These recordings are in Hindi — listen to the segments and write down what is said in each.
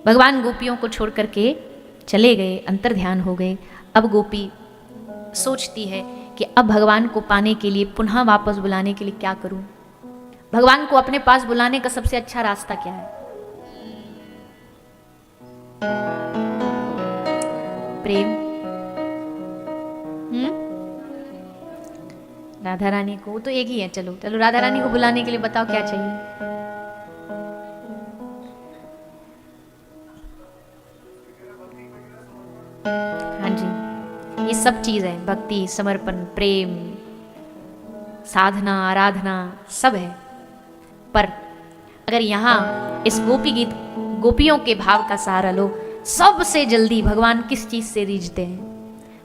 भगवान गोपियों को छोड़ करके चले गए, अंतर ध्यान हो गए। अब गोपी सोचती है कि अब भगवान को पाने के लिए, पुनः वापस बुलाने के लिए क्या करूं? भगवान को अपने पास बुलाने का सबसे अच्छा रास्ता क्या है? प्रेम। राधा रानी को, तो एक ही है, चलो चलो राधा रानी को बुलाने के लिए बताओ क्या चाहिए? हाँ जी, ये सब चीज है, भक्ति, समर्पण, प्रेम, साधना, आराधना सब है। पर अगर यहाँ इस गोपी गीत, गोपियों के भाव का सहारा लो, सबसे जल्दी भगवान किस चीज से रीझते हैं?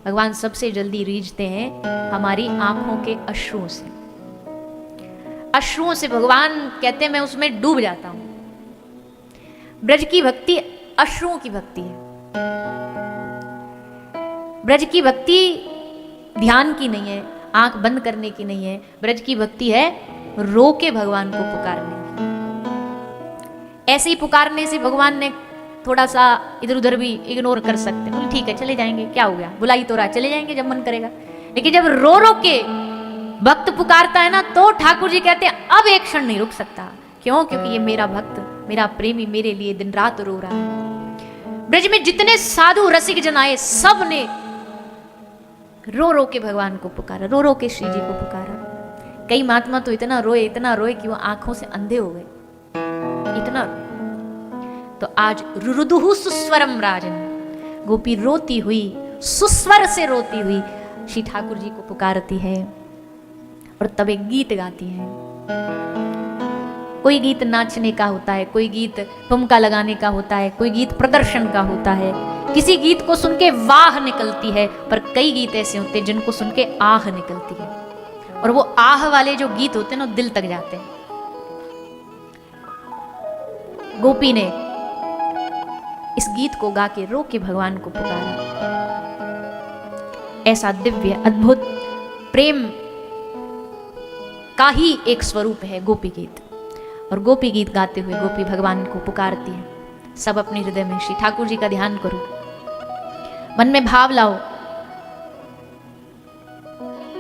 भगवान सबसे जल्दी रीझते हैं हमारी आंखों के अश्रुओं से। अश्रुओं से भगवान कहते हैं मैं उसमें डूब जाता हूं। ब्रज की भक्ति अश्रुओं की भक्ति है। ब्रज की भक्ति ध्यान की नहीं है, आंख बंद करने की नहीं है। ब्रज की भक्ति है रो के भगवान को पुकारने की। ऐसे ही पुकारने से भगवान ने थोड़ा सा इधर उधर भी इग्नोर कर सकते, बोले ठीक है चले जाएंगे, क्या हो गया, बुलाई तो रहा, चले जाएंगे जब मन करेगा। लेकिन जब रो रो के भक्त पुकारता है ना, तो ठाकुर जी कहते हैं अब एक क्षण नहीं रुक सकता। क्यों? क्योंकि ये मेरा भक्त, मेरा प्रेमी मेरे लिए दिन रात रो रहा है। ब्रज में जितने साधु रसिक जन आए, सब ने रो रो के भगवान को पुकारा, रो रो के श्री जी को पुकारा। कई महात्मा तो इतना रोए कि वो आंखों से अंधे हो गए, इतना। तो आज रुरुदुहु सुस्वरम राजन, गोपी रोती हुई, सुस्वर से रोती हुई श्री ठाकुर जी को पुकारती है और तब एक गीत गाती है। कोई गीत नाचने का होता है, कोई गीत ठुमका लगाने का होता है, कोई गीत प्रदर्शन का होता है। किसी गीत को सुन के वाह निकलती है, पर कई गीत ऐसे होते हैं जिनको सुन के आह निकलती है। और वो आह वाले जो गीत होते हैं ना, दिल तक जाते हैं। गोपी ने इस गीत को गा के रो के भगवान को पुकारा। ऐसा दिव्य अद्भुत प्रेम का ही एक स्वरूप है गोपी गीत। और गोपी गीत गाते हुए गोपी भगवान को पुकारती है। सब अपने हृदय में श्री ठाकुर जी का ध्यान करो, मन में भाव लाओ।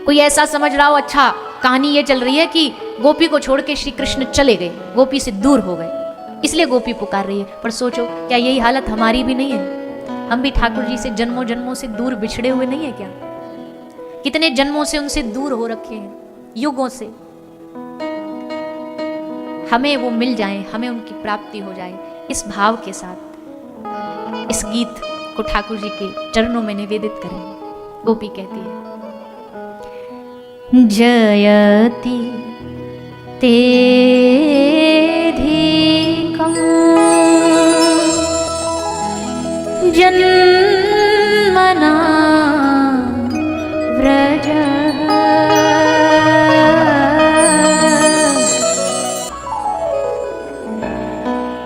कोई ऐसा समझ रहा हो, अच्छा कहानी ये चल रही है कि गोपी को छोड़ के श्री कृष्ण चले गए, गोपी से दूर हो गए, इसलिए गोपी पुकार रही है। पर सोचो, क्या यही हालत हमारी भी नहीं है? हम भी ठाकुर जी से जन्मों जन्मों से दूर बिछड़े हुए नहीं है क्या? कितने जन्मों से उनसे दूर हो रखे हैं, युगों से। हमें वो मिल जाए, हमें उनकी प्राप्ति हो जाए, इस भाव के साथ इस गीत को ठाकुर जी के चरणों में निवेदित करें। गोपी कहती है, जयति तेधिकं जन्मना व्रजः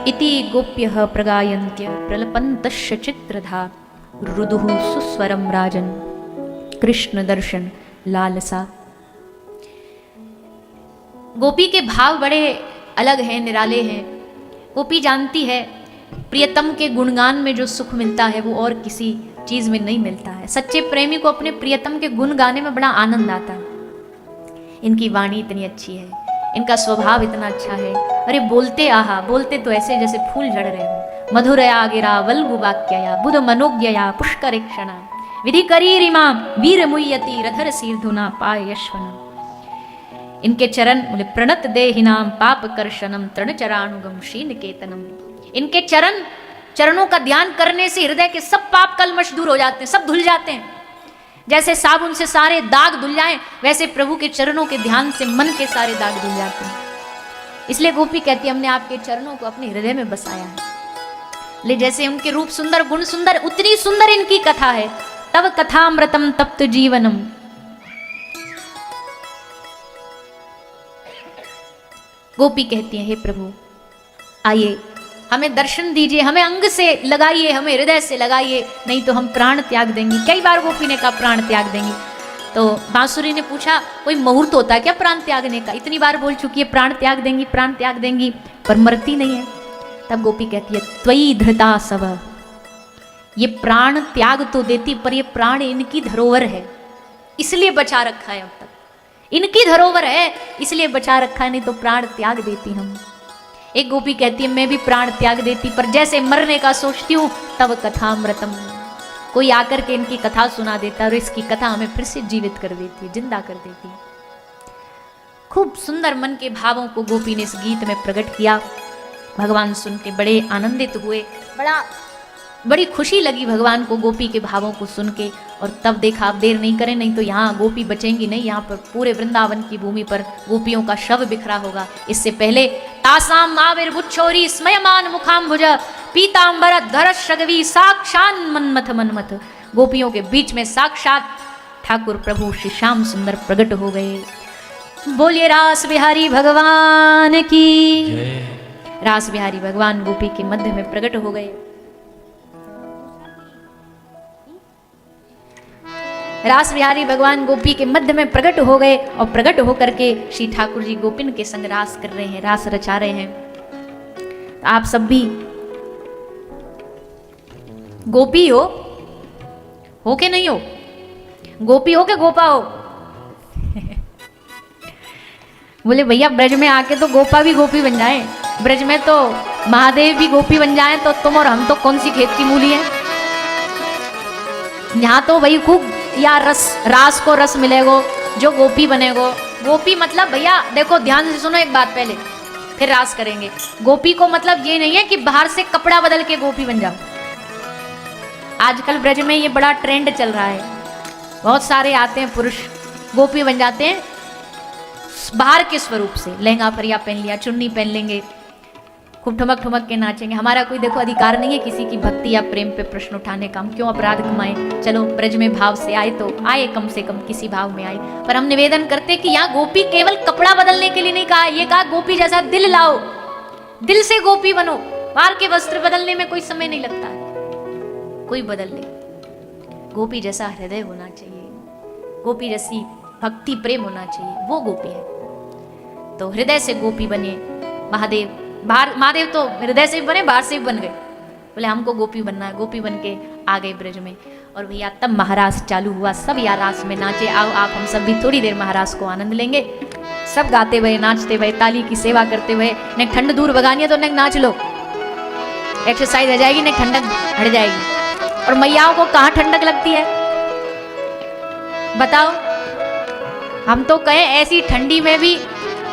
इति गोप्यः प्रगायन्त्य प्रलपन्तश्च चित्रधा रुदुः सुस्वरं राजन् कृष्ण दर्शन लालसा। गोपी के भाव बड़े अलग हैं, निराले हैं। गोपी जानती है प्रियतम के गुणगान में जो सुख मिलता है वो और किसी चीज में नहीं मिलता है। सच्चे प्रेमी को अपने प्रियतम के गुण गाने में बड़ा आनंद आता है। इनकी वाणी इतनी अच्छी है, इनका स्वभाव इतना अच्छा है। अरे बोलते आहा, बोलते तो ऐसे जैसे फूल झड़ रहे हो। मधुरया गिरा वल्गु वाक्यया बुध मनोज्ञया पुष्करेक्षणा विधि करीरिमा वीर मुय्यति रधर सीर्धुना पाय यश्वना। इनके चरण बोले प्रणत देहिनाम पाप कर्षणम तृण चराणुगम श्रीनिकेतनम। इनके चरणों का ध्यान करने से हृदय के सब पाप कलमश दूर हो जाते हैं, सब धुल जाते हैं। जैसे साबुन से सारे दाग धुल जाएं, वैसे प्रभु के चरणों के ध्यान से मन के सारे दाग धुल जाते हैं। इसलिए गोपी कहती है हमने आपके चरणों को अपने हृदय में बसाया है। ले जैसे उनके रूप सुंदर, गुण सुंदर, उतनी सुंदर इनकी कथा है। तब कथामृतम तप्त जीवनम। गोपी कहती है हे प्रभु आइए हमें दर्शन दीजिए, हमें अंग से लगाइए, हमें हृदय से लगाइए, नहीं तो हम प्राण त्याग देंगी। कई बार गोपी ने कहा प्राण त्याग देंगी। तो बांसुरी ने पूछा कोई मुहूर्त होता है क्या प्राण त्यागने का? इतनी बार बोल चुकी है प्राण त्याग देंगी, प्राण त्याग देंगी, पर मरती नहीं है। तब गोपी कहती है त्वयि धृता सव, ये प्राण त्याग तो देती पर ये प्राण इनकी धरोहर है इसलिए बचा रखा है, अब तक इनकी धरोहर है इसलिए बचा रखा है, नहीं तो प्राण त्याग देती हम। एक गोपी कहती है मैं भी प्राण त्याग देती पर जैसे मरने का सोचती हूँ तब कथामृतम, कोई आकर के इनकी कथा सुना देता और इसकी कथा हमें फिर से जीवित कर देती है, जिंदा कर देती है। खूब सुंदर मन के भावों को गोपी ने इस गीत में प्रकट किया। भगवान सुन के बड़े आनंदित हुए, बड़ी खुशी लगी भगवान को गोपी के भावों को सुन के। और तब देखा आप देर नहीं करें, नहीं तो यहाँ गोपी बचेंगी नहीं, यहाँ पर पूरे वृंदावन की भूमि पर गोपियों का शव बिखरा होगा। इससे पहले तासाम आविर्भुच्छोरी स्मयमान मुखाम्बुज पीतांबर धर शगवी साक्षान मनमथ मनमथ, गोपियों के बीच में साक्षात ठाकुर प्रभु श्री श्याम सुंदर प्रकट हो गए। बोलिए रास बिहारी भगवान की। रास बिहारी भगवान गोपी के मध्य में प्रकट हो गए। रास बिहारी भगवान गोपी के मध्य में प्रकट हो गए और प्रकट होकर के श्री ठाकुर जी गोपिन के संग रास कर रहे हैं, रास रचा रहे हैं। आप सब भी गोपी हो के नहीं हो? गोपी हो के गोपा हो? बोले भैया ब्रज में आके तो गोपा भी गोपी बन जाए, ब्रज में तो महादेव भी गोपी बन जाए, तो तुम और हम तो कौन सी खेत की मूली है। यहाँ तो भाई खूब या रास को रस मिलेगो, जो गोपी बनेगो। गोपी मतलब भैया देखो ध्यान से सुनो एक बात पहले, फिर रास करेंगे। गोपी को मतलब ये नहीं है कि बाहर से कपड़ा बदल के गोपी बन जाओ। आजकल ब्रज में ये बड़ा ट्रेंड चल रहा है, बहुत सारे आते हैं पुरुष गोपी बन जाते हैं बाहर के स्वरूप से, लहंगा फरिया पहन लिया, चुन्नी पहन लेंगे, खूब ठुमक ठुमक के नाचेंगे। हमारा कोई देखो अधिकार नहीं है किसी की भक्ति या प्रेम पे प्रश्न उठाने का, हम क्यों अपराध कमाएं। चलो ब्रज में भाव से आए तो आए, कम से कम किसी भाव में आए। पर हम निवेदन करते कि यहाँ गोपी केवल कपड़ा बदलने के लिए नहीं कहा, ये कहा गोपी जैसा दिल लाओ, दिल से गोपी बनो। बाहर के वस्त्र बदलने में कोई समय नहीं लगता है, कोई बदल ले। गोपी जैसा हृदय होना चाहिए, गोपी जैसी भक्ति प्रेम होना चाहिए, वो गोपी है। तो हृदय से गोपी बने। महादेव तो हृदय से भी बने, बाहर से भी बन गए। बोले हमको गोपी बनना है, गोपी बन के आ गए ब्रज में। और भैया तब महारास चालू हुआ, सब यार रास में नाचे। आओ आप हम सब भी थोड़ी देर महारास को आनंद लेंगे। सब गाते हुए नाचते हुए ताली की सेवा करते हुए, न ठंड दूर भगानी है तो न नाच लो, एक्सरसाइज हो जाएगी, न ठंडक हट जाएगी। और मैयाओं को कहाँ ठंडक लगती है बताओ? हम तो कहें ऐसी ठंडी में भी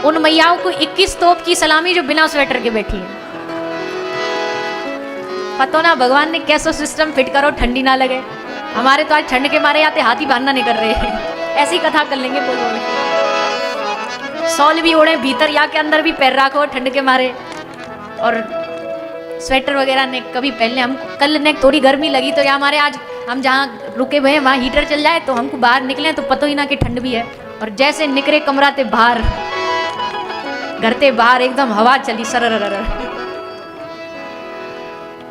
उन मैयाओं को 21 तोप की सलामी जो बिना स्वेटर के बैठी है। पता ना भगवान ने कैसा सिस्टम फिट करो ठंडी ना लगे। हमारे तो आज ठंड के मारे आते हाथी बांधना नहीं कर रहे हैं। ऐसी कथा कर लेंगे बोल बोल। सॉल भी ओढ़े भीतर या के अंदर भी पैर रखो ठंड के मारे, और स्वेटर वगैरह ने कभी पहले। हम कल ने थोड़ी गर्मी लगी तो या हमारे आज हम जहाँ रुके हुए हैं वहाँ हीटर चल जाए तो हमको बाहर निकले तो पता ही ना कि ठंड भी है। और जैसे निकले कमरा ते बाहर, घर ते बाहर एकदम हवा चली सरर।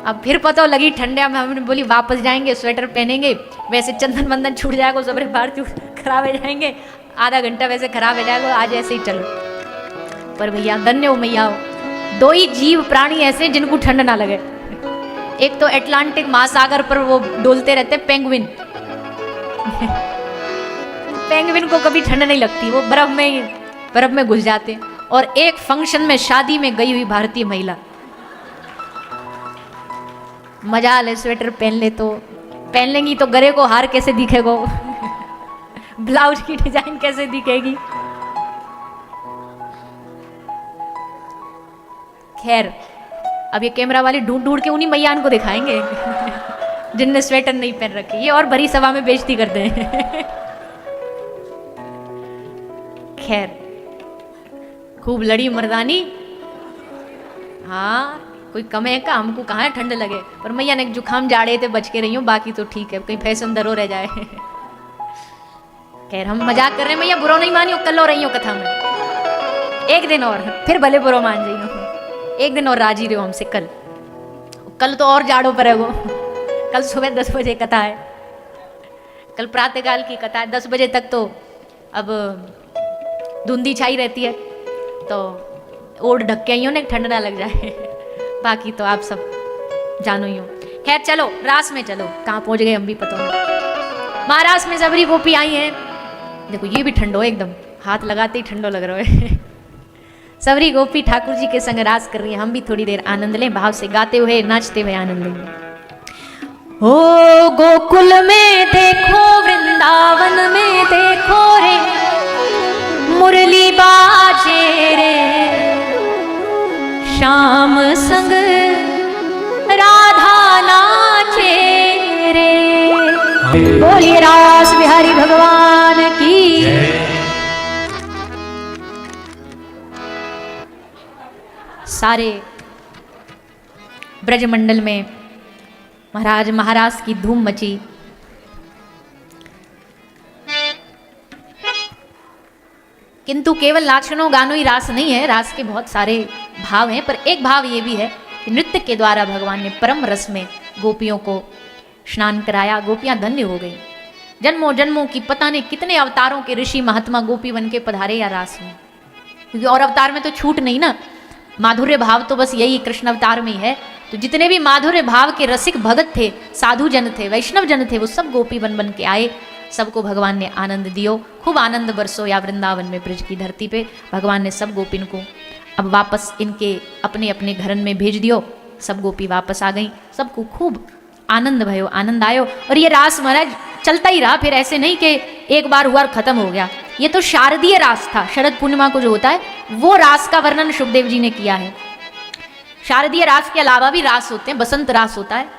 अब फिर पता लगी ठंडे में, हमने बोली वापस जाएंगे स्वेटर पहनेंगे, वैसे चंदन वंदन छूट जाएगा, सबरे बाहर खराब हो जाएंगे, आधा घंटा वैसे खराब हो जाएगा, आज ऐसे ही चलो। पर भैया धन्य हो मैया हो, दो ही जीव प्राणी ऐसे जिनको ठंड ना लगे। एक तो अटलांटिक महासागर पर वो डोलते रहते पेंगुइन। पेंगुइन को कभी ठंड नहीं लगती, वो बर्फ में घुस जाते। और एक फंक्शन में शादी में गई हुई भारतीय महिला, मजा ले स्वेटर पहन ले तो पहन लेंगी तो गले को हार कैसे दिखेगा, ब्लाउज की डिजाइन कैसे दिखेगी। खैर अब ये कैमरा वाले ढूंढ ढूंढ के उन्हीं मैयान को दिखाएंगे जिनने स्वेटर नहीं पहन रखी, ये और भरी सभा में बेइज्जती करते हैं। खैर खूब लड़ी मर्दानी। हाँ कोई कम है का, हमको कहाँ है ठंड लगे। पर मैया ने जुखाम जाड़े थे बच के रही हूँ, बाकी तो ठीक है, कहीं फैशन दरो रह जाए। खैर हम मजाक कर रहे हैं, मैया बुरा नहीं मानी, कल हो रही हो कथा में, एक दिन और फिर भले बुरा मान जाइए, एक दिन और राजी रहो हमसे। कल तो और जाड़ों पर है वो, कल सुबह 10 बजे कथा है, कल प्रातःकाल की कथा है। 10 बजे तक तो अब धुंधी छाई रहती है, तो ओढ़ ढक के आइयो ना ठंड ना लग जाए। बाकी तो आप सब जानो ही हो। खैर चलो रास में चलो, कहाँ पहुंच गए हम भी पता नहीं। महाराज में सबरी गोपी आई हैं, देखो ये भी ठंडो एकदम, हाथ लगाते ही ठंडो लग रहा है। सबरी गोपी ठाकुर जी के संग रास कर रही है, हम भी थोड़ी देर आनंद लें, भाव से गाते हुए नाचते हुए आनंद लेंगे। ओ गोकुल में देखो, वृंदावन में देखो रे, मुरली बाजे रे, श्याम संग राधा नाचे रे। बोलिए रास बिहारी भगवान की। सारे ब्रजमंडल में महाराज की धूम मची। किंतु केवल नाचनो गानो ही रास नहीं है, रास के बहुत सारे भाव हैं, पर एक भाव ये भी है कि नृत्य के द्वारा भगवान ने परम रस में गोपियों को स्नान कराया। गोपियां धन्य हो गई। जन्मों जन्मों की पता नहीं कितने अवतारों के ऋषि महात्मा गोपी बन के पधारे या रास में, क्योंकि और अवतार में तो छूट नहीं ना, माधुर्य भाव तो बस यही कृष्ण अवतार में ही है। तो जितने भी माधुर्य भाव के रसिक भगत थे, साधु जन थे, वैष्णव जन थे, वो सब गोपी बन बन के आए। सबको भगवान ने आनंद दियो, खूब आनंद बरसो या वृंदावन में ब्रज की धरती पे। भगवान ने सब गोपिन को अब वापस इनके अपने अपने घरन में भेज दियो। सब गोपी वापस आ गई, सबको खूब आनंद भयो, आनंद आयो। और ये रास महाराज चलता ही रहा, फिर ऐसे नहीं कि एक बार हुआ और खत्म हो गया। ये तो शारदीय रास था, शरद पूर्णिमा को जो होता है वो रास का वर्णन सुखदेव जी ने किया है। शारदीय रास के अलावा भी रास होते हैं, बसंत रास होता है,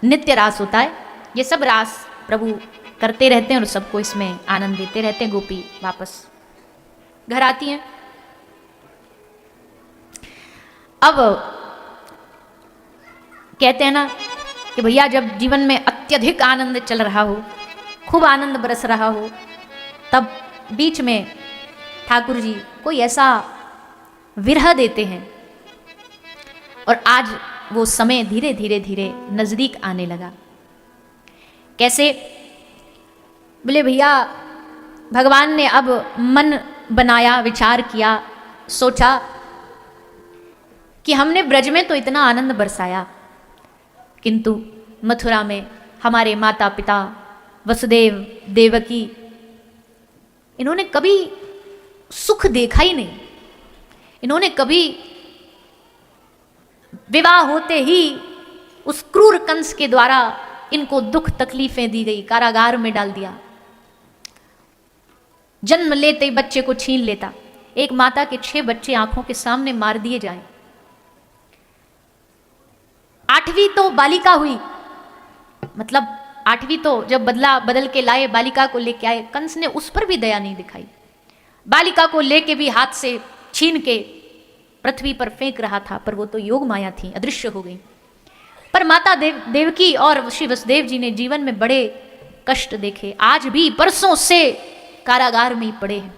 नित्य रास होता है। ये सब रास प्रभु करते रहते हैं और सबको इसमें आनंद देते रहते हैं। गोपी वापस घर आती हैं। अब कहते हैं ना कि भैया जब जीवन में अत्यधिक आनंद चल रहा हो, खूब आनंद बरस रहा हो, तब बीच में ठाकुर जी कोई ऐसा विरह देते हैं। और आज वो समय धीरे धीरे धीरे नजदीक आने लगा। कैसे? बोले भैया भगवान ने अब मन बनाया, विचार किया, सोचा कि हमने ब्रज में तो इतना आनंद बरसाया, किंतु मथुरा में हमारे माता पिता वसुदेव देवकी, इन्होंने कभी सुख देखा ही नहीं। इन्होंने कभी विवाह होते ही उस क्रूर कंस के द्वारा इनको दुख तकलीफें दी गई, कारागार में डाल दिया। जन्म लेते ही बच्चे को छीन लेता। एक माता के 6 बच्चे आंखों के सामने मार दिए जाएं। 8वीं तो बालिका हुई, मतलब 8वीं तो जब बदल के लाए, बालिका को लेके आए, कंस ने उस पर भी दया नहीं दिखाई। बालिका को लेके भी हाथ से छीन के पृथ्वी पर फेंक रहा था, पर वो तो योग माया थी, अदृश्य हो गई। पर माता देवकी और श्री वसुदेव जी ने जीवन में बड़े कष्ट देखे, आज भी बरसों से कारागार में ही पड़े हैं।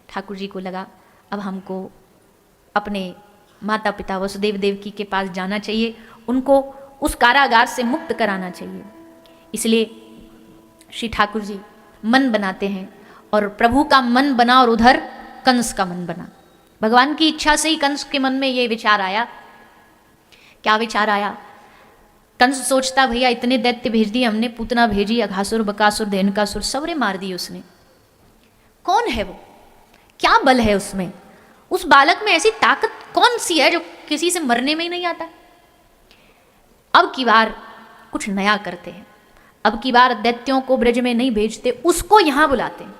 ठाकुर जी को लगा अब हमको अपने माता पिता वसुदेव देवकी के पास जाना चाहिए, उनको उस कारागार से मुक्त कराना चाहिए। इसलिए श्री ठाकुर जी मन बनाते हैं, और प्रभु का मन बना और उधर कंस का मन बना। भगवान की इच्छा से ही कंस के मन में ये विचार आया। क्या विचार आया? कंस सोचता भैया इतने दैत्य भेज दिए हमने, पूतना भेजी, अघासुर बकासुर धेनुकासुर सबरे मार दिए उसने। कौन है वो? क्या बल है उसमें? उस बालक में ऐसी ताकत कौन सी है जो किसी से मरने में ही नहीं आता? अब की बार कुछ नया करते हैं। अब की बार दैत्यों को ब्रज में नहीं भेजते, उसको यहां बुलाते हैं,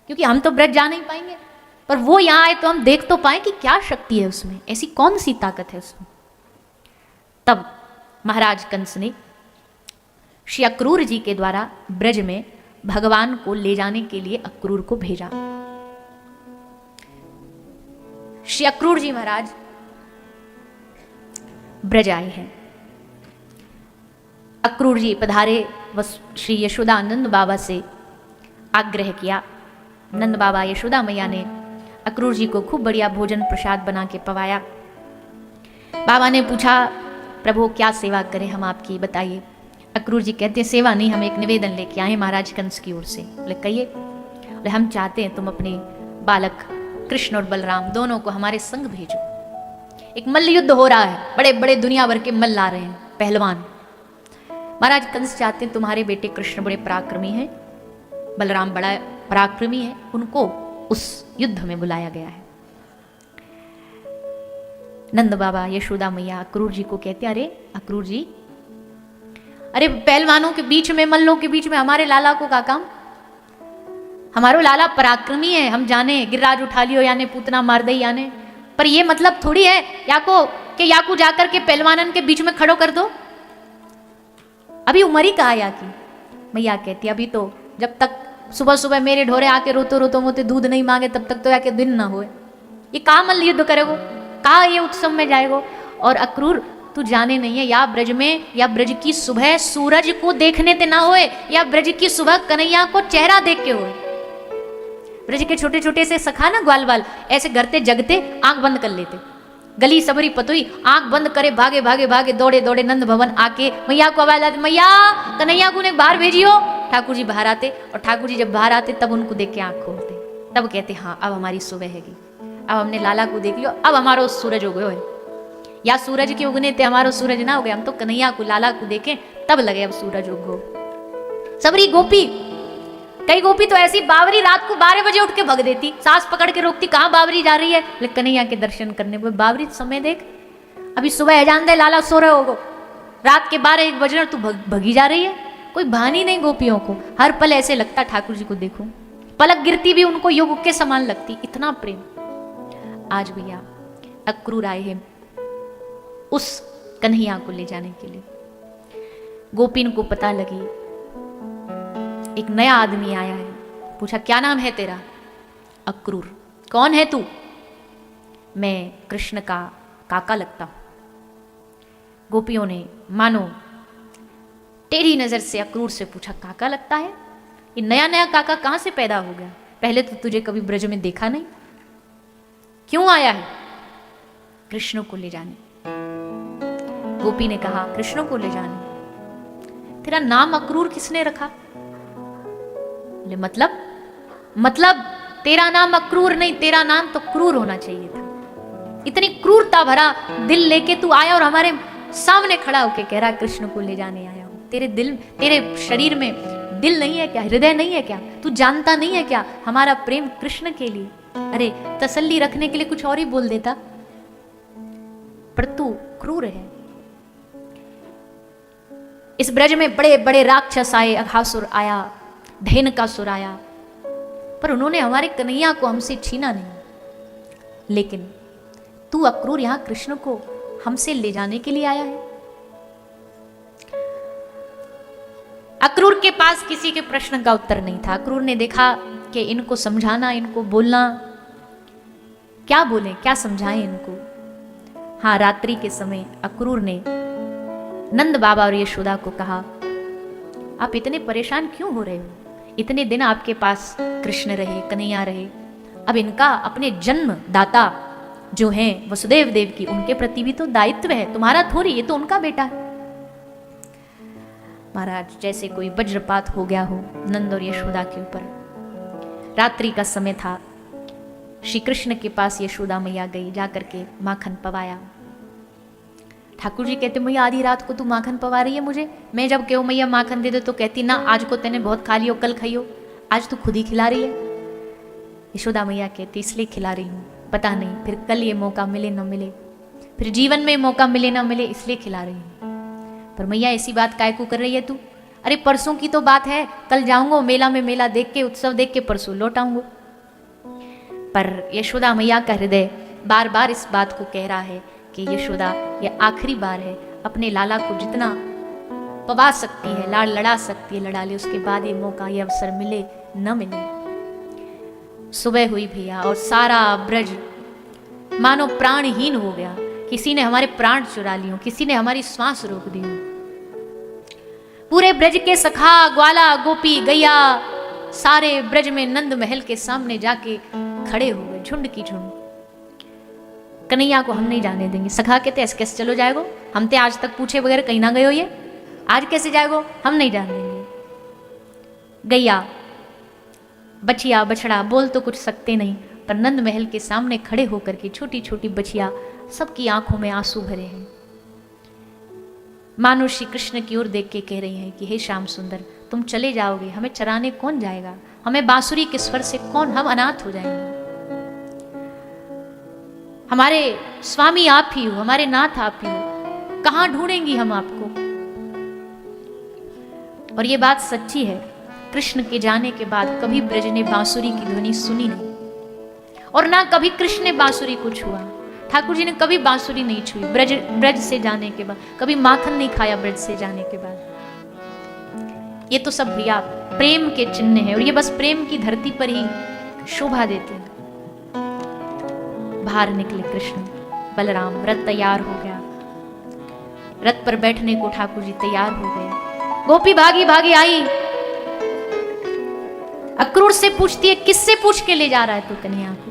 क्योंकि हम तो ब्रज जा नहीं पाएंगे, पर वो यहां आए तो हम देख तो पाए कि क्या शक्ति है उसमें, ऐसी कौन सी ताकत है उसमें। तब महाराज कंस ने श्री अक्रूर जी के द्वारा ब्रज में भगवान को ले जाने के लिए अक्रूर को भेजा। श्री अक्रूर जी महाराज ब्रज आए हैं। अक्रूर जी पधारे, बस श्री यशोदा नंद बाबा से आग्रह किया। नंद बाबा यशोदा मैया ने अक्रूर जी को खूब बढ़िया भोजन प्रसाद बना के पवाया। बाबा ने पूछा प्रभु क्या सेवा करें हम आपकी, बताइए। अक्रूर जी कहते हैं सेवा नहीं, हम एक निवेदन लेके आए महाराज कंस की ओर से। बोले कहिए। बोले हम चाहते हैं तुम अपने बालक कृष्ण और बलराम दोनों को हमारे संग भेजो। एक मल्ल युद्ध हो रहा है, बड़े बड़े दुनिया भर के मल्ल आ रहे हैं, पहलवान। महाराज कंस चाहते हैं तुम्हारे बेटे कृष्ण बड़े पराक्रमी हैं, बलराम बड़ा पराक्रमी है, उनको उस युद्ध में बुलाया गया है। नंद बाबा यशोदा मैया अक्रूर जी को कहते, अरे अक्रूर जी, अरे पहलवानों के बीच में, मल्लों के बीच में हमारे लाला को का काम? हमारो लाला पराक्रमी है, हम जाने गिरिराज उठा लियो याने पूतना मार दे याने, पर ये मतलब थोड़ी है याकू जाकर के पहलवानन के बीच में खड़ो कर दो। अभी उम्र ही कहा या की? मैया कहती अभी तो जब तक सुबह सुबह मेरे ढोरे आके रोतो रोतो मोते दूध नहीं मांगे तब तक तो याके दिन ना होए। ये कहा मल्ल युद्ध करेगो, कहा ये उत्सव में जाएगो? और अक्रूर तू जाने नहीं है, या ब्रज में, या ब्रज की सुबह सूरज को देखने ते ना होए, या ब्रज की सुबह कन्हैया को चेहरा देख के होए। ब्रज के छोटे छोटे से सखा ना ग्वाल बाल ऐसे घरते जगते आंख बंद कर लेते, गली सबरी पतुई आंख बंद करे भागे भागे भागे दौड़े दौड़े नंद भवन आके मैया को आवाज आती, मैया कन्हैया को ने बाहर भेजियो। ठाकुर जी बाहर आते, और ठाकुर जी जब बाहर आते तब उनको देख के आंख खोलते, तब कहते हाँ अब हमारी सुबह हैगी, अब हमने लाला को देख लियो, अब हमारो सूरज उगो है। या सूरज के उगने ते हमारो सूरज ना उगे, हम तो कन्हैया को लाला को देखें तब लगे अब सूरज उगो। सबरी गोपी, कई गोपी तो ऐसी बावरी रात को 12 बजे उठ के भग देती, सांस पकड़ के रोकती, कहाँ बावरी जा रही है? लेकिन कन्हैया के दर्शन करने को बावरी समय देख, अभी सुबह अजान दे लाला सो रहे होगो, रात के 12-1 बजे तू भगी जा रही है। कोई भानी नहीं गोपियों को, हर पल ऐसे लगता ठाकुर जी को देखूं, पलक गिरती भी उनको युग के समान लगती, इतना प्रेम। आज भैया अक्रूर आए हैं उस कन्हैया को ले जाने के लिए। गोपिन को पता लगी एक नया आदमी आया है, पूछा क्या नाम है तेरा? अक्रूर। कौन है तू? मैं कृष्ण का काका लगता हूं। गोपियों ने मानो टेढ़ी नजर से अक्रूर से पूछा, काका लगता है? ये नया नया काका कहां से पैदा हो गया? पहले तो तुझे कभी ब्रज में देखा नहीं, क्यों आया है? कृष्ण को ले जाने। गोपी ने कहा कृष्ण को ले जाने? तेरा नाम अक्रूर किसने रखा? मतलब तेरा नाम अक्रूर नहीं, तेरा नाम तो क्रूर होना चाहिए था। इतनी क्रूरता भरा दिल लेके तू आया और हमारे सामने खड़ा होके कह रहा कृष्ण को ले जाने आया हूं। तेरे शरीर में दिल नहीं है क्या? हृदय नहीं है क्या? तू जानता नहीं है क्या हमारा प्रेम कृष्ण के लिए? अरे तसल्ली रखने के लिए कुछ और ही बोल देता, पर तू क्रूर है। इस ब्रज में बड़े बड़े राक्षस आए, अघासुर आया, धेनुकासुर आया, पर उन्होंने हमारे कन्हैया को हमसे छीना नहीं। लेकिन तू अक्रूर यहां कृष्ण को हमसे ले जाने के लिए आया है। अक्रूर के पास किसी के प्रश्न का उत्तर नहीं था। अक्रूर ने देखा कि इनको समझाना, इनको बोलना, क्या बोले, क्या समझाएं इनको। हाँ, रात्रि के समय अक्रूर ने नंद बाबा और यशोदा को कहा, आप इतने परेशान क्यों हो रहे हो? इतने दिन आपके पास कृष्ण रहे, कन्हैया रहे, अब इनका अपने जन्म दाता जो हैं वसुदेव देव की, उनके प्रति भी तो दायित्व है, तुम्हारा थोड़ी, ये तो उनका बेटा है। महाराज जैसे कोई वज्रपात हो गया हो नंद और यशोदा के ऊपर। रात्रि का समय था, श्री कृष्ण के पास यशोदा मैया गई, जाकर के माखन पवाया। ठाकुर जी कहते मैया आधी रात को तू माखन पवा रही है मुझे? मैं जब कहूँ मैया माखन दे दे तो कहती ना आज को तेने बहुत खा लियो, कल खाइयो, आज तू खुद ही खिला रही है। यशोदा मैया कहती इसलिए खिला रही हूँ, पता नहीं फिर कल ये मौका मिले न मिले, फिर जीवन में मौका मिले न मिले, इसलिए खिला रही हूँ। पर मैया ऐसी बात काय को कर रही है तू? अरे परसों की तो बात है, कल जाऊंगा मेला में, मेला देख के, उत्सव देख के परसों लौट आऊंगा। पर यशोदा मैया का हृदय बार बार इस बात को कह रहा है कि यशोदा ये आखिरी बार है, अपने लाला को जितना पवा सकती है, लाड़ लड़ा सकती है लड़ा ले, उसके बाद ये मौका, ये अवसर मिले न मिले। सुबह हुई भैया और सारा ब्रज मानो प्राणहीन हो गया। किसी ने हमारे प्राण चुरा लियो, किसी ने हमारी श्वास रोक दी। पूरे ब्रज के सखा, ग्वाला, गोपी, गैया सारे ब्रज में नंद महल के सामने जाके खड़े हो गए, झुंड की झुंड। कन्हैया को हम नहीं जाने देंगे। सखा कहते ऐसे कैसे चलो जाएगो? हम ते आज तक पूछे बगैर कहीं ना गए हो, ये आज कैसे जाएगो? हम नहीं जाने देंगे। गैया, बछिया, बछड़ा बोल तो कुछ सकते नहीं, पर नंद महल के सामने खड़े होकर के छोटी छोटी बछिया सबकी आंखों में आंसू भरे हैं। मानो श्री कृष्ण की ओर देख के कह रही हैं कि हे श्याम सुंदर, तुम चले जाओगे, हमें चराने कौन जाएगा, हमें बांसुरी के स्वर से कौन, हम अनाथ हो जाएंगे। हमारे स्वामी आप ही हो, हमारे नाथ आप ही हो, कहां ढूंढेंगी हम आपको। और ये बात सच्ची है, कृष्ण के जाने के बाद कभी ब्रज ने बांसुरी की ध्वनि सुनी नहीं, और ना कभी कृष्ण ने बांसुरी को छुआ। ठाकुर जी ने कभी बांसुरी नहीं छुई ब्रज से जाने के बाद, कभी माखन नहीं खाया ब्रज से जाने के बाद। ये तो सब भैया प्रेम के चिन्ह है, और ये बस प्रेम की धरती पर ही शोभा देते हैं। बाहर निकले कृष्ण बलराम, रथ तैयार हो गया, रथ पर बैठने को ठाकुर जी तैयार हो गए। गोपी भागी भागी आई, अक्रूर से पूछती है, किससे पूछ के ले जा रहा है तू कन्हैया को।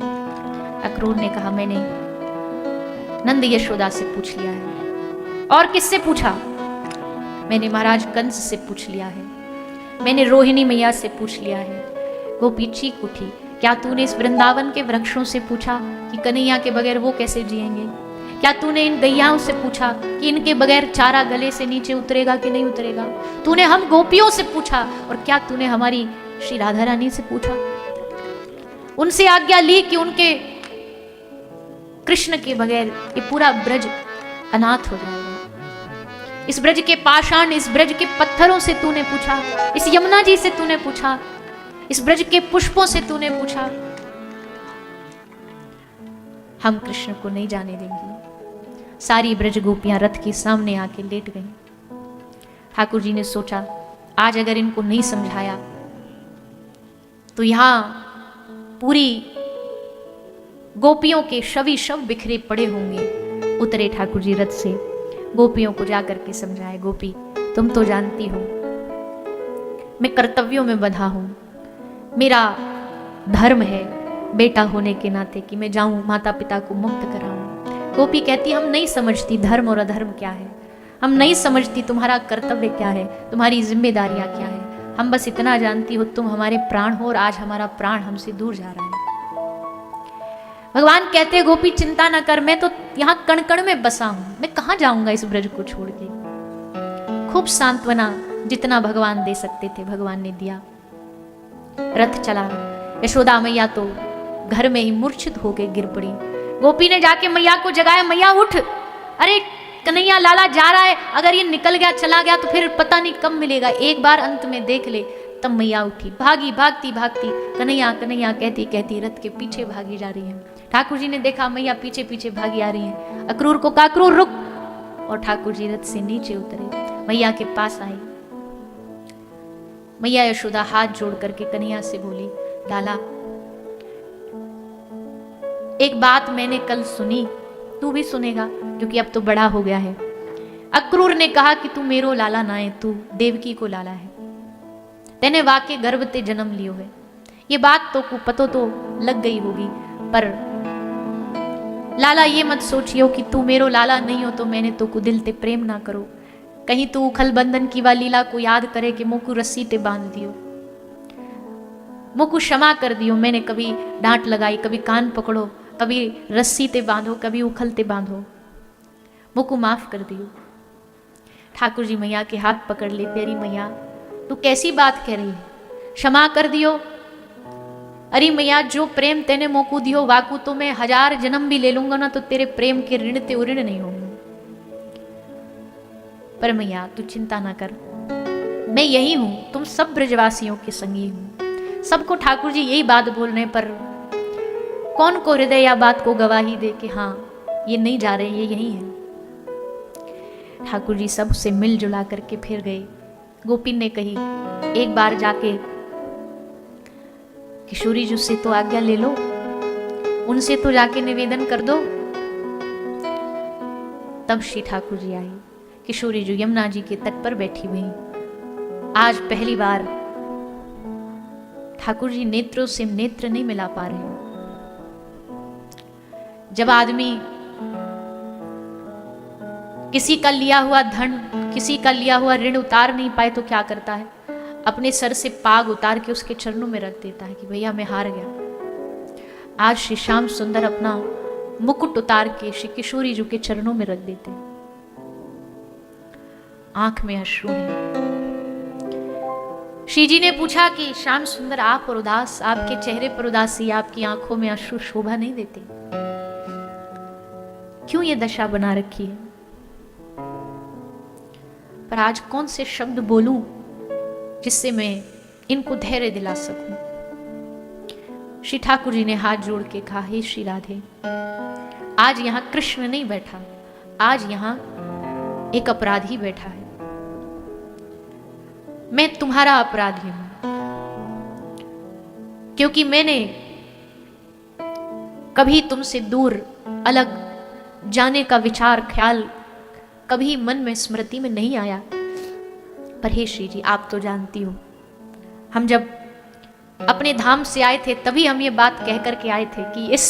अक्रूर ने कहा, मैंने नंद यशोदा से पूछ लिया है। और किससे पूछा? मैंने महाराज कंस से पूछ लिया है, मैंने रोहिणी मैया से पूछ लिया है। गोपी चीख उठी, क्या तूने इस वृंदावन के वृक्षों से पूछा कि कन्हैया के बगैर वो कैसे जिएंगे? क्या तूने इन गैयाओं से पूछा कि इनके बगैर चारा गले से नीचे उतरेगा कि नहीं उतरेगा? तूने हम गोपियों से पूछा, और क्या तूने हमारी श्री राधा रानी से पूछा? उनसे आज्ञा ली कि उनके कृष्ण के बगैर ये पूरा ब्रज अनाथ हो जाएगा। इस ब्रज के पाषाण, इस ब्रज के पत्थरों से तूने पूछा, इस यमुना जी से तूने पूछा, इस ब्रज के पुष्पों से तूने पूछा। हम कृष्ण को नहीं जाने देंगे। सारी ब्रज गोपियां रथ के सामने आके लेट गईं। ठाकुर जी ने सोचा, आज अगर इनको नहीं समझाया तो यहां पूरी गोपियों के शवी शव बिखरे पड़े होंगे। उतरे ठाकुर जी रथ से, गोपियों को जाकर के समझाए, गोपी तुम तो जानती हो मैं कर्तव्यों में बंधा हूं, मेरा धर्म है बेटा होने के नाते कि मैं जाऊं माता पिता को मुक्त कराऊं। गोपी कहती, हम नहीं समझती धर्म और अधर्म क्या है, हम नहीं समझती तुम्हारा कर्तव्य क्या है, तुम्हारी जिम्मेदारियां क्या है। हम बस इतना जानती हो तुम हमारे प्राण हो, और आज हमारा प्राण हमसे दूर जा रहा है। भगवान कहते, गोपी चिंता ना कर, मैं तो यहाँ कण कण में बसा हूं, मैं कहां जाऊंगा इस ब्रज को छोड़ के। खूब सांत्वना जितना भगवान दे सकते थे भगवान ने दिया। रथ चला, यशोदा मैया तो घर में ही मूर्छित होकर गिर पड़ी। गोपी ने जाके मैया को जगाया, मैया उठ, अरे कन्हैया लाला जा रहा है, अगर ये निकल गया चला गया तो फिर पता नहीं कब मिलेगा, एक बार अंत में देख ले। तब मैया उठी, भागी भागती भागती कन्हैया कन्हैया कहती कहती रथ के पीछे भागी जा रही है। ठाकुर जी ने देखा मैया पीछे पीछे भागी आ रही है। अक्रूर को कहा, अक्रूर रुक, और ठाकुर जी रथ से नीचे उतरे, मैया के पास आई। मैया यशोदा हाथ जोड़ करके कन्हैया से बोली, लाला एक बात मैंने कल सुनी, तू भी सुनेगा क्योंकि अब तो बड़ा हो गया है। अक्रूर ने कहा कि तू मेरो लाला ना है, तू देवकी को लाला है, तेने वाके गर्भ ते जन्म लियो है। ये बात तो को पतो तो लग गई होगी, पर लाला ये मत सोचियो कि तू मेरो लाला नहीं हो तो मैंने तो को दिल ते प्रेम ना करो। कहीं तू उखल बंधन की वाली लीला को याद करे कि मुकु रस्सी ते बांध दियो, मुकु क्षमा कर दियो, मैंने कभी डांट लगाई, कभी कान पकड़ो, कभी रस्सी ते बांधो, कभी उखल ते बांधो, मुकु माफ कर दियो। ठाकुर जी मैया के हाथ पकड़ ले, प्यारी मैया तू कैसी बात कह रही है, क्षमा कर दियो। अरे मैया जो प्रेम तेने मोकू दियो वाकू तो मैं 1000 जन्म भी ले लूंगा ना तो तेरे प्रेम के ऋण ते ऋण नहीं होंगे। पर मैया तू चिंता ना कर, मैं यही हूं, तुम सब ब्रजवासियों के संगी हूं। सबको ठाकुर जी यही बात बोलने पर कौन को हृदय या बात को गवाही दे कि हाँ ये नहीं जा रहे, ये यही है। ठाकुर जी सबसे मिलजुला करके फिर गए। गोपी ने कही, एक बार जाके किशोरी जी से तो आज्ञा ले लो, उनसे तो जाके निवेदन कर दो। तब श्री ठाकुर जी आई। किशोरी जी यमुना जी के तट पर बैठी हुई। आज पहली बार ठाकुर जी नेत्रों से नेत्र नहीं मिला पा रहे। जब आदमी किसी का लिया हुआ धन, किसी का लिया हुआ ऋण उतार नहीं पाए तो क्या करता है, अपने सर से पाग उतार के उसके चरणों में रख देता है कि भैया मैं हार गया। आज श्री श्याम सुंदर अपना मुकुट उतार के श्री किशोरी जी के चरणों में रख देते हैं। आंख में अश्रु है। श्री जी ने पूछा कि श्याम सुंदर आप और उदास, आपके चेहरे पर उदासी, आपकी आंखों में अश्रु शोभा नहीं देते, क्यों ये दशा बना रखी है? पर आज कौन से शब्द बोलूं जिससे मैं इनको धैर्य दिला सकूं? श्री ठाकुर जी ने हाथ जोड़ के कहा, हे श्री राधे, आज यहां कृष्ण नहीं बैठा, आज यहां एक अपराधी बैठा है। मैं तुम्हारा अपराधी हूं, क्योंकि मैंने कभी तुमसे दूर अलग जाने का विचार ख्याल कभी मन में स्मृति में नहीं आया। पर हे श्री जी, आप तो जानती हो, हम जब अपने धाम से आए थे तभी हम ये बात कह करके आए थे कि इस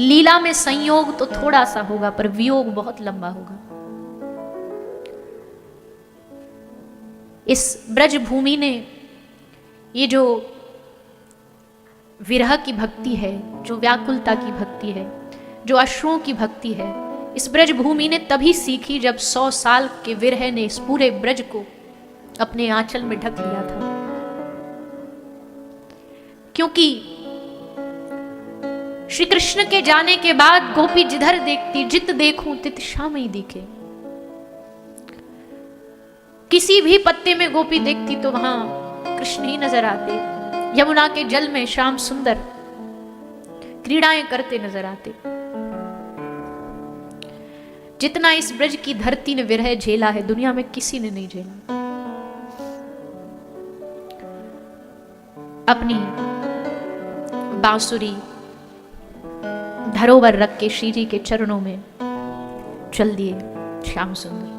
लीला में संयोग तो थोड़ा सा होगा पर वियोग बहुत लंबा होगा। इस ब्रज भूमि ने ये जो विरह की भक्ति है, जो व्याकुलता की भक्ति है, जो अश्रुओं की भक्ति है, इस ब्रज भूमि ने तभी सीखी जब 100 साल के विरह ने इस पूरे ब्रज को अपने आंचल में ढक लिया था। क्योंकि श्री कृष्ण के जाने के बाद गोपी जिधर देखती, जित देखूं तित श्याम ही दिखे। किसी भी पत्ते में गोपी देखती तो वहां कृष्ण ही नजर आते। यमुना के जल में श्याम सुंदर क्रीड़ाएं करते नजर आते। जितना इस ब्रज की धरती ने विरह झेला है, दुनिया में किसी ने नहीं झेला। अपनी बांसुरी धरोवर रख के श्री जी के चरणों में चल दिए श्याम सुंदर।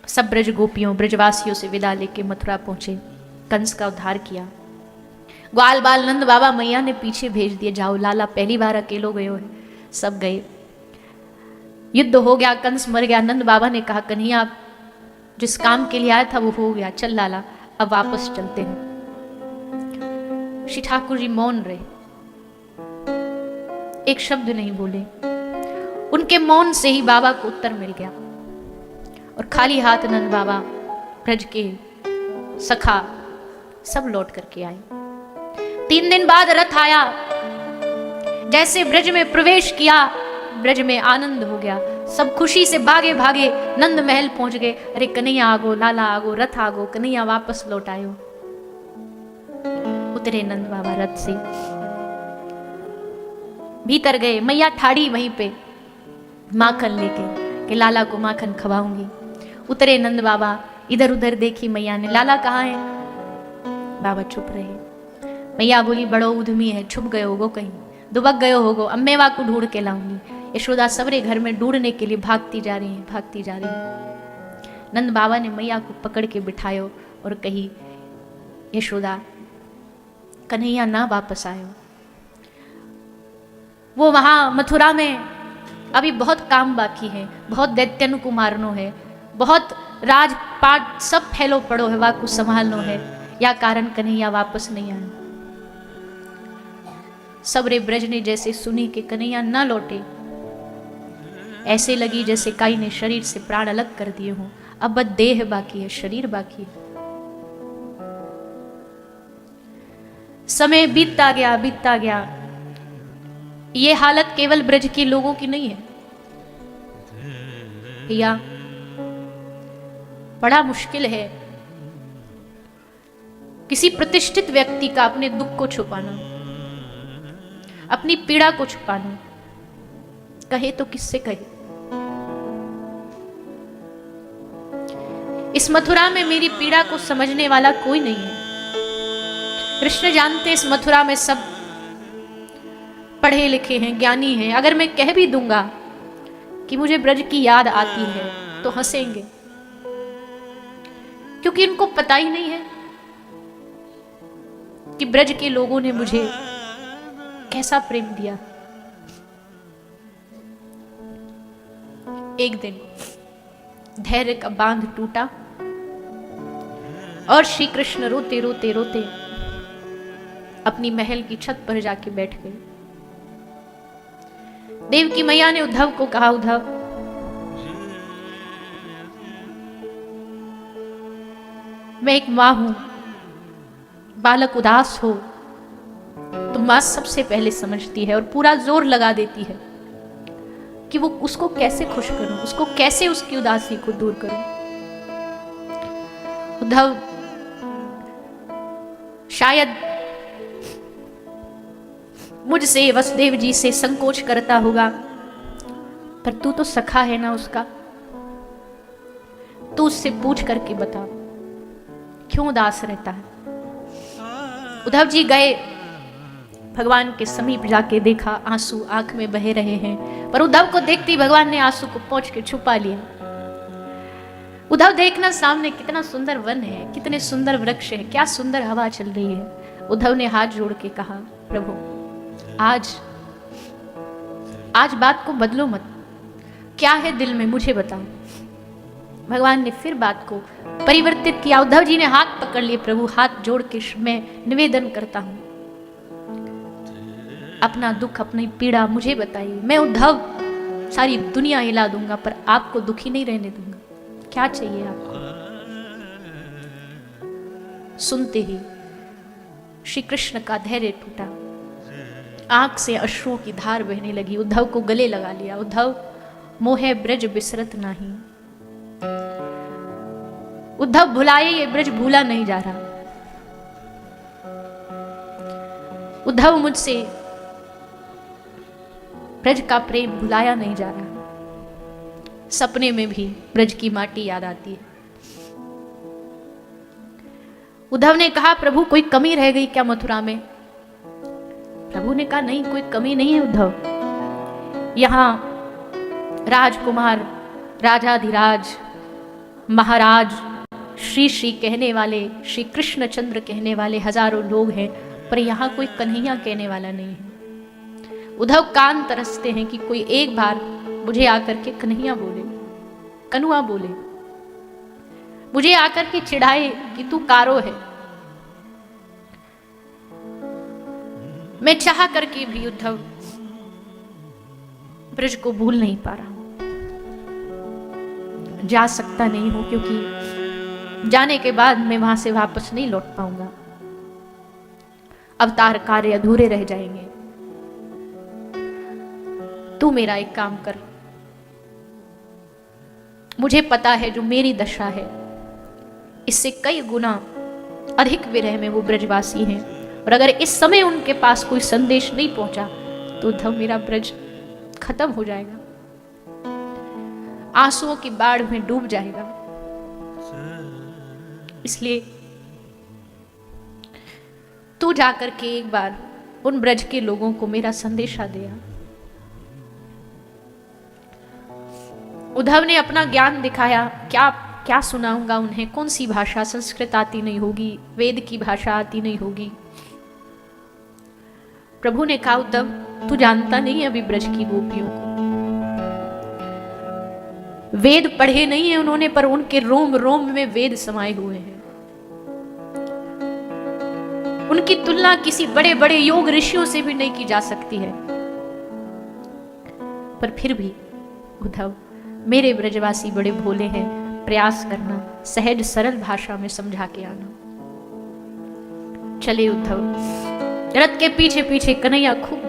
सब ब्रज गोपियों, ब्रजवासियों से विदा लेके मथुरा पहुंचे। कंस का उद्धार किया। ग्वाल बाल नंद बाबा मैया ने पीछे भेज दिए, जाओ लाला पहली बार अकेलो गए हो। सब गए। युद्ध हो गया, कंस मर गया। नंद बाबा ने कहा, कन्हैया जिस काम के लिए आया था वो हो गया, चल लाला अब वापस चलते हैं। श्री ठाकुर जी मौन रहे, एक शब्द नहीं बोले। उनके मौन से ही बाबा को उत्तर मिल गया। और खाली हाथ नंद बाबा, ब्रज के सखा सब लौट करके आए। 3 दिन बाद रथ आया। जैसे ब्रज में प्रवेश किया, ब्रज में आनंद हो गया। सब खुशी से भागे भागे नंद महल पहुंच गए। अरे कन्हैया आगो, लाला आगो, रथ आगो, कन्हैया वापस लौट आयो। उतरे नंद बाबा रथ से, भीतर गए। मैया ठाड़ी वहीं पे माखन लेके कि लाला को माखन खवाऊंगी। उतरे नंद बाबा, इधर उधर देखी मैया ने, लाला कहाँ है? बाबा चुप रहे। मैया बोली, बड़ो उद्यमी है, छुप गए होगो कहीं, दुबक गए होगो, अम्मेवा को ढूंढ के लाऊंगी। यशोदा सबरे घर में ढूंढने के लिए भागती जा रही है, भागती जा रही है। नंद बाबा ने मैया को पकड़ के बिठायो और कही, यशोदा कन्हैया ना वापस आयो। वो वहां मथुरा में अभी बहुत काम बाकी है, बहुत दैत्यन को मारनो है, बहुत राजपाट सब फैलो पड़ो है, वाकु संभालनो है, या कारण कन्हैया वापस नहीं आया। सबरे ब्रज ने जैसे सुनी कि कन्हैया ना लौटे, ऐसे लगी जैसे काई ने शरीर से प्राण अलग कर दिए हों। अब बस देह बाकी है, शरीर बाकी है। समय बीतता गया, बीतता गया। ये हालत केवल ब्रज के लोगों की नहीं है भैया, बड़ा मुश्किल है किसी प्रतिष्ठित व्यक्ति का अपने दुख को छुपाना, अपनी पीड़ा को छुपाना। कहे तो किससे कहे? इस मथुरा में मेरी पीड़ा को समझने वाला कोई नहीं है। कृष्ण जानते इस मथुरा में सब पढ़े लिखे हैं, ज्ञानी हैं। अगर मैं कह भी दूंगा कि मुझे ब्रज की याद आती है तो हंसेंगे, क्योंकि इनको पता ही नहीं है कि ब्रज के लोगों ने मुझे कैसा प्रेम दिया। एक दिन धैर्य का बांध टूटा और श्री कृष्ण रोते रोते रोते अपनी महल की छत पर जाके बैठ गए। देवकी मैया ने उद्धव को कहा, उद्धव मैं एक मां हूं, बालक उदास हो तो मां सबसे पहले समझती है और पूरा जोर लगा देती है कि वो उसको कैसे खुश करूं, उसको कैसे उसकी उदासी को दूर करूं। उद्धव शायद मुझसे, वसुदेव जी से संकोच करता होगा, पर तू तो सखा है ना उसका, तू उससे पूछ करके बता क्यों उदास रहता है। उद्धव जी गए, भगवान के समीप जाके देखा, आंसू आंख में बहे रहे हैं, पर उद्धव को देखते ही भगवान ने आंसू को पोंछ के छुपा लिया। उद्धव देखना सामने कितना सुंदर वन है, कितने सुंदर वृक्ष है, क्या सुंदर हवा चल रही है। उद्धव ने हाथ जोड़ के कहा, प्रभु आज बात को बदलो मत, क्या है दिल में मुझे बताओ। भगवान ने फिर बात को परिवर्तित किया। उद्धव जी ने हाथ पकड़ लिए, प्रभु हाथ जोड़ के मैं निवेदन करता हूं, अपना दुख अपनी पीड़ा मुझे बताइए। मैं उद्धव सारी दुनिया हिला दूंगा पर आपको दुखी नहीं रहने दूंगा, क्या चाहिए आपको। सुनते ही श्री कृष्ण का धैर्य टूटा, आंख से अश्रुओं की धार बहने लगी। उद्धव को गले लगा लिया, उद्धव मोहे ब्रज बिसरत नहीं। उद्धव भुलाए ये ब्रज भूला नहीं जा रहा। उद्धव मुझसे ब्रज का प्रेम भुलाया नहीं जा रहा। सपने में भी ब्रज की माटी याद आती है। उद्धव ने कहा, प्रभु कोई कमी रह गई क्या मथुरा में। प्रभु ने कहा, नहीं कोई कमी नहीं है उद्धव, यहां राजकुमार, राजाधिराज, महाराज, श्री श्री कहने वाले, श्री कृष्णचंद्र कहने वाले हजारों लोग हैं, पर यहां कोई कन्हैया कहने वाला नहीं है। उद्धव कान तरसते हैं कि कोई एक बार मुझे आकर के कन्हैया बोले, कनुआ बोले, मुझे आकर के चिढ़ाए कि तू कारो है। मैं चाह करके भी उद्धव ब्रज को भूल नहीं पा रहा, जा सकता नहीं हूं, क्योंकि जाने के बाद मैं वहां से वापस नहीं लौट पाऊंगा, अवतार कार्य अधूरे रह जाएंगे। तू मेरा एक काम कर, मुझे पता है जो मेरी दशा है इससे कई गुना अधिक विरह में वो ब्रजवासी हैं, और अगर इस समय उनके पास कोई संदेश नहीं पहुंचा तो उद्धव मेरा ब्रज खत्म हो जाएगा, आंसुओं की बाढ़ में डूब जाएगा। इसलिए तू जाकर के एक बार उन ब्रज के लोगों को मेरा संदेशा दिया। उद्धव ने अपना ज्ञान दिखाया, क्या क्या सुनाऊंगा उन्हें, कौन सी भाषा, संस्कृत आती नहीं होगी, वेद की भाषा आती नहीं होगी। प्रभु ने कहा, उद्धव तू जानता नहीं अभी ब्रज की गोपियों को, वेद पढ़े नहीं है उन्होंने, पर उनके रोम रोम में वेद समाये हुए हैं। उनकी तुलना किसी बड़े बड़े योग ऋषियों से भी नहीं की जा सकती है। पर फिर भी उद्धव मेरे ब्रजवासी बड़े भोले हैं, प्रयास करना सहज सरल भाषा में समझा के आना। चले उद्धव, रथ के पीछे पीछे कन्हैया खूब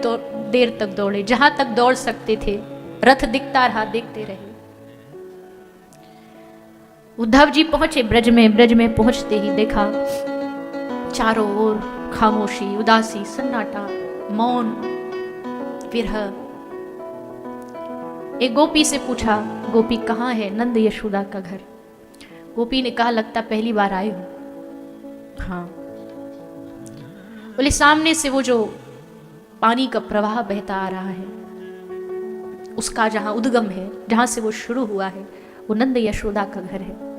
देर तक दौड़े, जहां तक दौड़ सकते थे, रथ दिखता रहा, देखते रहे। उद्धव जी पहुंचे ब्रज में। ब्रज में पहुंचते ही देखा चारों ओर खामोशी, उदासी, सन्नाटा, मौन, विरह। एक गोपी से पूछा, गोपी कहाँ है नंद यशोदा का घर। गोपी ने कहा, लगता पहली बार आए हो। हाँ। बोले, सामने से वो जो पानी का प्रवाह बहता आ रहा है, उसका जहां उद्गम है, जहां से वो शुरू हुआ है, वो नंद यशोदा का घर है।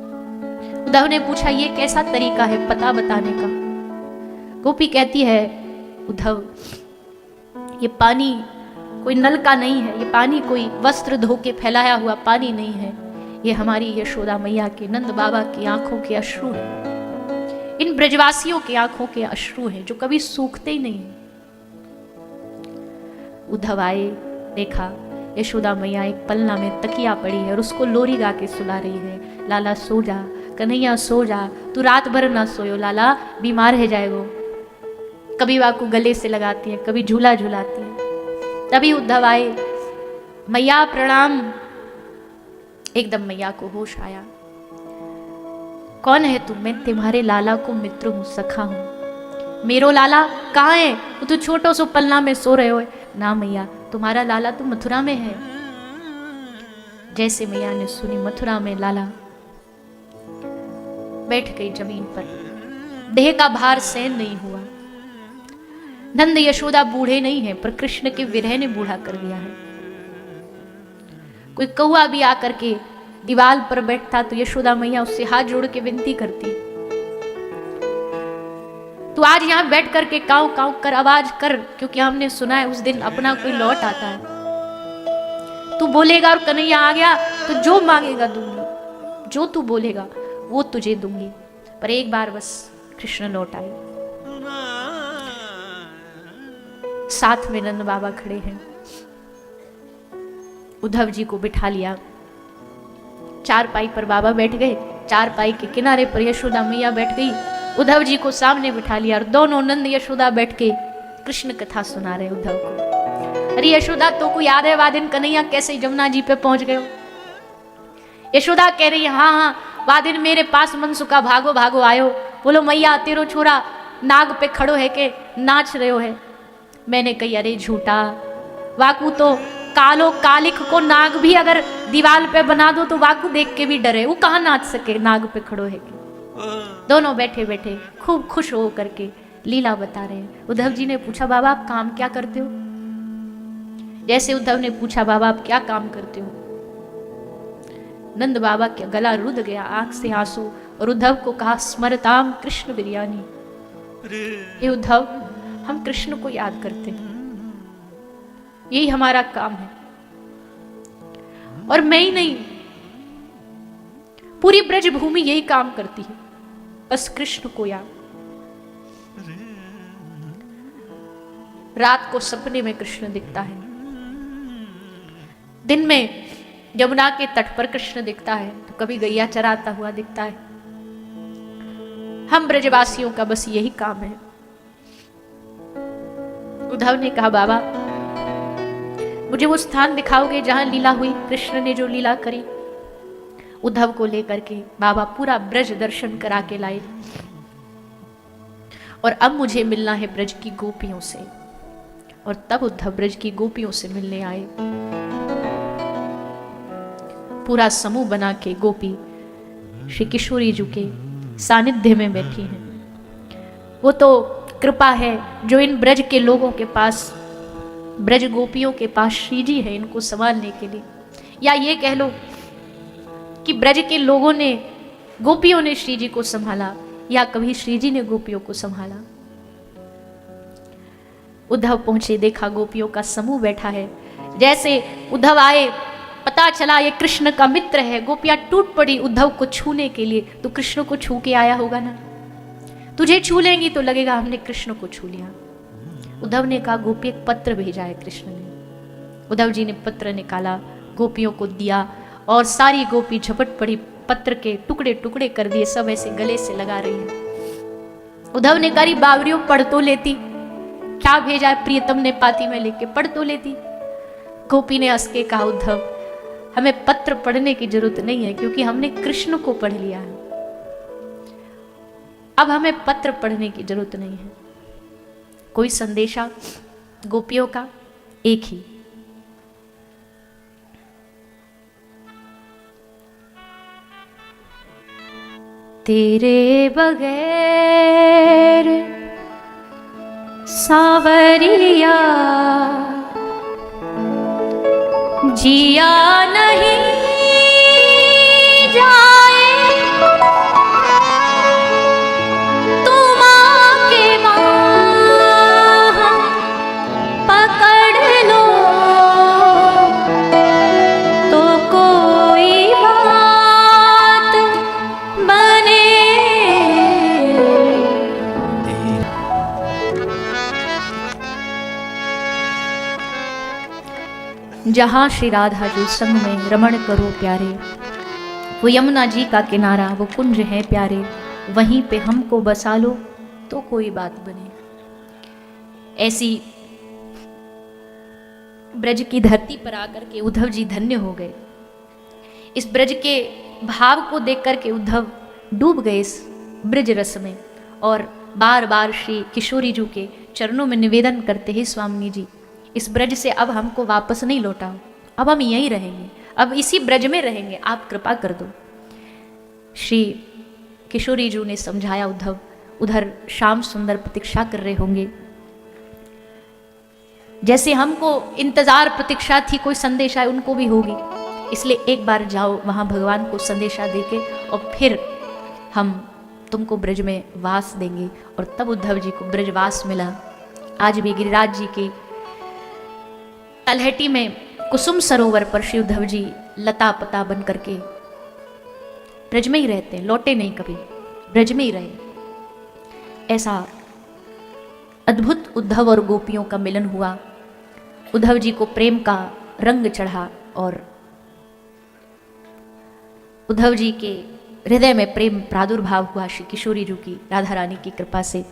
उद्धव ने पूछा, ये कैसा तरीका है पता बताने का। गोपी कहती है, उद्धव ये पानी कोई नल का नहीं है, ये पानी कोई वस्त्र धो के फैलाया हुआ पानी नहीं है, ये हमारी यशोदा मैया के, नंद बाबा की आंखों के अश्रु हैं। इन ब्रजवासियों की आंखों के अश्रु हैं जो कभी सूखते ही नहीं। उद्धव आए, देखा यशोदा मैया एक पलना में तकिया पड़ी है और उसको लोरी गा के सुला रही है, लाला सो जा, कन्हैया सो जा, तू रात भर ना सोयो लाला, बीमार है जाएगो। कभी वाकू गले से लगाती है, कभी झूला झूलाती है। तभी उद्धव आए, मैया प्रणाम। एकदम मैया को होश आया, कौन है तू? मैं तुम्हारे लाला को मित्र हूं, सखा हूं। मेरो लाला कहाँ है? वो तो छोटो सो पलना में सो रहे हो। ना मैया, तुम्हारा लाला तो मथुरा में है। जैसे मैया ने सुनी मथुरा में लाला, बैठ गई जमीन पर। देह का भार सहन नहीं हुआ। नंद यशोदा बूढ़े नहीं है, पर कृष्ण के विरह ने बूढ़ा कर दिया है। कोई कौआ भी आकर के दीवार पर बैठता तो यशोदा मैया उससे हाथ जोड़ के विनती करती, तू आज यहां बैठ करके काऊ काऊ कर आवाज कर, क्योंकि हमने सुना है उस दिन अपना कोई लौट आता है। तू बोलेगा और कन्हैया आ गया तो जो मांगेगा दूंगी, जो तू बोलेगा वो तुझे दूंगी। पर एक बार बस कृष्ण लौट आए। साथ में नंद बाबा खड़े हैं। उद्धव जी को बिठा लिया, चारपाई पर बाबा बैठ गए, चारपाई के किनारे पर यशोदा मैया बैठ गई, उद्धव जी को सामने बिठा लिया और दोनों नंद यशोदा बैठ के कृष्ण कथा सुना रहे उद्धव को। अरे यशोदा, तो को याद है वादिन कन्हैया कैसे जमुना जी पे पहुंच गए हो? यशोदा कह रही है, हाँ हाँ वादिन मेरे पास मनसुका भागो भागो आयो। बोलो मैया, तेरो छोरा नाग पे खड़ो है के नाच रहे हो है? मैंने कही अरे झूठा, वाकू तो कालो कालिक को नाग भी अगर दीवार पे बना दो तो वाकू देख के भी डरे, वो कहाँ नाच सके नाग पे खड़ो है के। दोनों बैठे बैठे खूब खुश हो करके लीला बता रहे हैं। उद्धव जी ने पूछा, बाबा आप काम क्या करते हो? जैसे उद्धव ने पूछा, बाबा आप क्या काम करते हो, नंद बाबा का गला रुध गया, आंख से आंसू, और उद्धव को कहा, स्मरताम कृष्ण बिरयानी। हे उद्धव, हम कृष्ण को याद करते हैं, यही हमारा काम है। और मैं ही नहीं, पूरी ब्रज भूमि यही काम करती है, बस कृष्ण को याद। रात को सपने में कृष्ण दिखता है, दिन में यमुना के तट पर कृष्ण दिखता है, तो कभी गैया चराता हुआ दिखता है। हम ब्रजवासियों का बस यही काम है। उद्धव ने कहा, बाबा मुझे वो स्थान दिखाओगे जहां लीला हुई, कृष्ण ने जो लीला करी? उद्धव को लेकर के बाबा पूरा ब्रज दर्शन करा के लाए। और अब मुझे मिलना है ब्रज की गोपियों से। और तब उद्धव ब्रज की गोपियों से मिलने आए। पूरा समूह बना के गोपी श्री किशोरी जी के सानिध्य में बैठी हैं। वो तो कृपा है जो इन ब्रज के लोगों के पास, ब्रज गोपियों के पास श्री जी है इनको संभालने के लिए। या ये कह लो कि ब्रज के लोगों ने, गोपियों ने श्री जी को संभाला, या कभी श्री जी ने गोपियों को संभाला। उद्धव पहुंचे, देखा गोपियों का समूह बैठा है। जैसे उद्धव आए, पता चला ये कृष्ण का मित्र है, गोपियां टूट पड़ी उद्धव को छूने के लिए। तो कृष्ण को छू के आया होगा ना, तुझे छू लेंगी तो लगेगा हमने कृष्ण को छू लिया। उद्धव ने कहा, गोपी एक पत्र भेजा है कृष्ण ने। उद्धव जी ने पत्र निकाला, गोपियों को दिया, और सारी गोपी झपट पड़ी, पत्र के टुकड़े टुकड़े कर दिए, सब ऐसे गले से लगा रही है। उद्धव ने कहा, बावरियों पढ़ तो लेती, क्या भेजा है प्रियतम ने पाती में लेके, पढ़ तो लेती। गोपी ने हंस के कहा, उद्धव हमें पत्र पढ़ने की जरूरत नहीं है, क्योंकि हमने कृष्ण को पढ़ लिया है, अब हमें पत्र पढ़ने की जरूरत नहीं है। कोई संदेशा गोपियों का एक ही, तेरे बगैर सावरिया जिया नहीं जाए, तुम आके बाह पकड़ लो तो कोई बात बने। जहाँ श्री राधा जो संग में रमण करो प्यारे, वो यमुना जी का किनारा वो कुंज है प्यारे, वहीं पे हमको बसा लो तो कोई बात बने। ऐसी ब्रज की धरती पर आकर के उद्धव जी धन्य हो गए। इस ब्रज के भाव को देख करके उद्धव डूब गए इस ब्रज रस में और बार बार श्री किशोरी जी के चरणों में निवेदन करते हैं, स्वामी जी इस ब्रज से अब हमको वापस नहीं लौटाओ, अब हम यहीं रहेंगे, अब इसी ब्रज में रहेंगे, आप कृपा कर दो। श्री किशोरी जी ने समझाया उद्धव उधर श्याम सुंदर प्रतीक्षा कर रहे होंगे, जैसे हमको इंतजार प्रतीक्षा थी, कोई संदेश आए उनको भी होगी, इसलिए एक बार जाओ वहां भगवान को संदेशा देके और फिर हम तुमको ब्रज में वास देंगे। और तब उद्धव जी को ब्रजवास मिला। आज भी गिरिराज जी के तलहटी में कुसुम सरोवर पर श्री उद्धव जी लता पता बन करके ब्रज में ही रहते हैं, लौटे नहीं कभी, ब्रज में ही रहे। ऐसा अद्भुत उद्धव और गोपियों का मिलन हुआ। उद्धव जी को प्रेम का रंग चढ़ा और उद्धव जी के हृदय में प्रेम प्रादुर्भाव हुआ श्री किशोरी जी की राधा रानी की कृपा से।